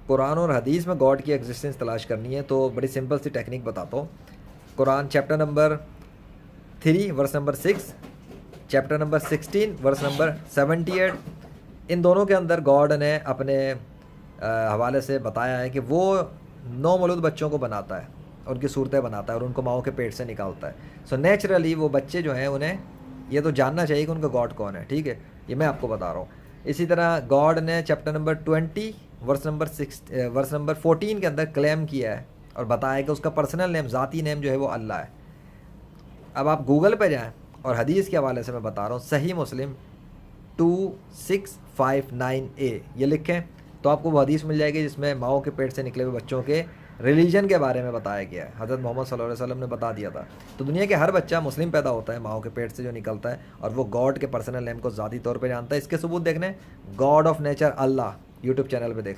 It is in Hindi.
कुरान और हदीस में गॉड की एग्जिस्टेंस तलाश करनी है तो बड़ी सिंपल सी टेक्निक बताता हूँ। Quran chapter number 3 verse number 6, chapter number 16 verse number 78, इन दोनों के अंदर गॉड ने अपने हवाले से बताया है कि वो नौमौलूद बच्चों को बनाता है, उनकी सूरतें बनाता है और उनको माओं के पेट से निकालता है। सो नेचुरली वो बच्चे जो हैं उन्हें ये तो जानना चाहिए कि उनका गॉड कौन है, ठीक है, ये मैं आपको बता रहा हूँ। इसी तरह गॉड ने चैप्टर नंबर 20 वर्स नंबर 14 के अंदर क्लेम किया है और बताया कि उसका पर्सनल नेम, ज़ाती नेम जो है वो अल्लाह है। अब आप गूगल पे जाएं और हदीस के हवाले से मैं बता रहा हूँ, सही मुस्लिम 2659A ये लिखें तो आपको वो हदीस मिल जाएगी जिसमें माओ के पेट से निकले हुए बच्चों के रिलीजन के बारे में बताया गया है। हज़रत मोहम्मद सल्लल्लाहु अलैहि वसल्लम ने बता दिया था। तो दुनिया के हर बच्चा मुस्लिम पैदा होता है माओ के पेट से जो निकलता है, और वो गॉड के पर्सनल नेम को ज़ाती तौर पे जानता है। इसके सबूत देखने God of nature Allah YouTube channel पे देख